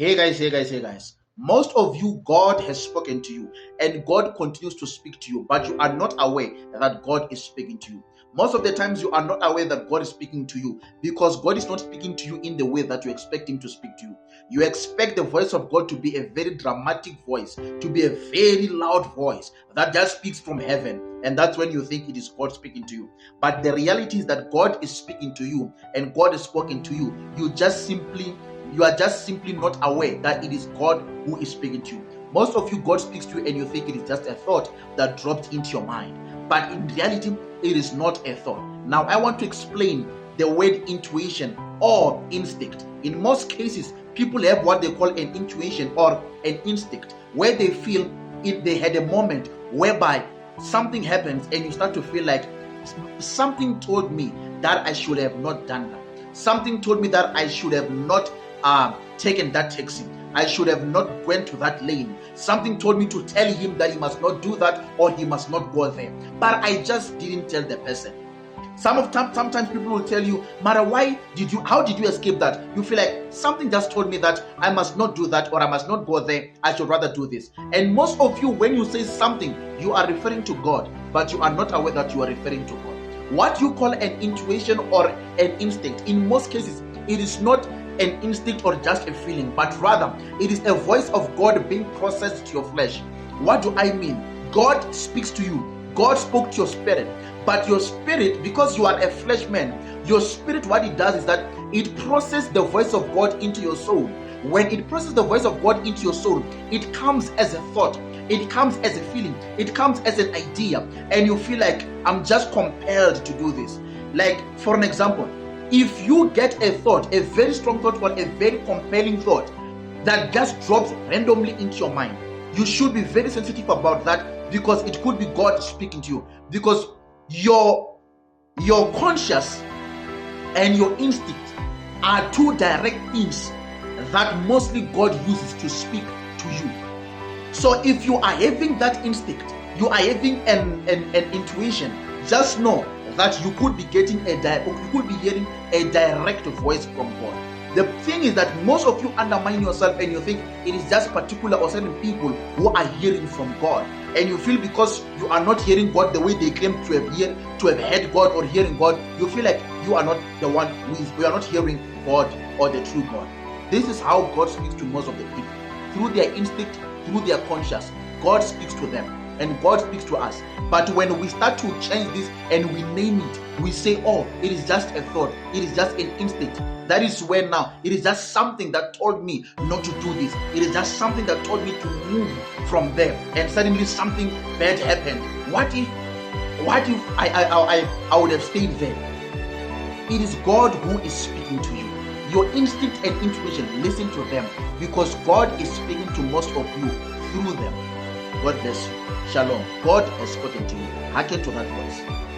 Hey guys. Most of you, God has spoken to you, and God continues to speak to you, but you are not aware that God is speaking to you. Most of the times, you are not aware that God is speaking to you because God is not speaking to you in the way that you expect Him to speak to you. You expect the voice of God to be a very dramatic voice, to be a very loud voice that just speaks from heaven, and that's when you think it is God speaking to you. But the reality is that God is speaking to you, and God has spoken to you. You are just simply not aware that it is God who is speaking to you. Most of you, God speaks to you and you think it is just a thought that dropped into your mind. But in reality, it is not a thought. Now, I want to explain the word intuition or instinct. In most cases, people have what they call an intuition or an instinct, where they feel if they had a moment whereby something happens and you start to feel like something told me that I should have not done that. Something told me that I should have not taken that taxi. I should have not went to that lane. Something told me to tell him that he must not do that or he must not go there. But I just didn't tell the person. Sometimes people will tell you, Mara, how did you escape that? You feel like something just told me that I must not do that or I must not go there. I should rather do this. And most of you, when you say something, you are referring to God, but you are not aware that you are referring to God. What you call an intuition or an instinct, in most cases, it is not an instinct or just a feeling, but rather it is a voice of God being processed to your flesh. What do I mean? God speaks to you. God spoke to your spirit, but your spirit, because you are a flesh man, your spirit, what it does is that it processes the voice of God into your soul. When it processes the voice of God into your soul, it comes as a thought, it comes as a feeling, it comes as an idea, and you feel like, I'm just compelled to do this. Like, for an example, if you get a thought, a very strong thought or a very compelling thought that just drops randomly into your mind, you should be very sensitive about that, because it could be God speaking to you. Because your conscious and your instinct are two direct things that mostly God uses to speak to you. So if you are having that instinct, you are having an intuition, just know that you could be hearing a direct voice from God. The thing is that most of you undermine yourself and you think it is just particular or certain people who are hearing from God, and you feel because you are not hearing God the way they claim to have heard God or hearing God, you feel like you are not the one you are not hearing God or the true God. This is how God speaks to most of the people, through their instinct, through their conscious. God speaks to them and God speaks to us. But when we start to change this and we name it, we say, oh, it is just a thought, it is just an instinct. That is when now it is just something that told me not to do this. It is just something that told me to move from there, and suddenly something bad happened. What if I would have stayed there? It is God who is speaking to you. Your instinct and intuition, listen to them, because God is speaking to most of you through them. God bless you. Shalom. God has spoken to you. Hearken to that voice.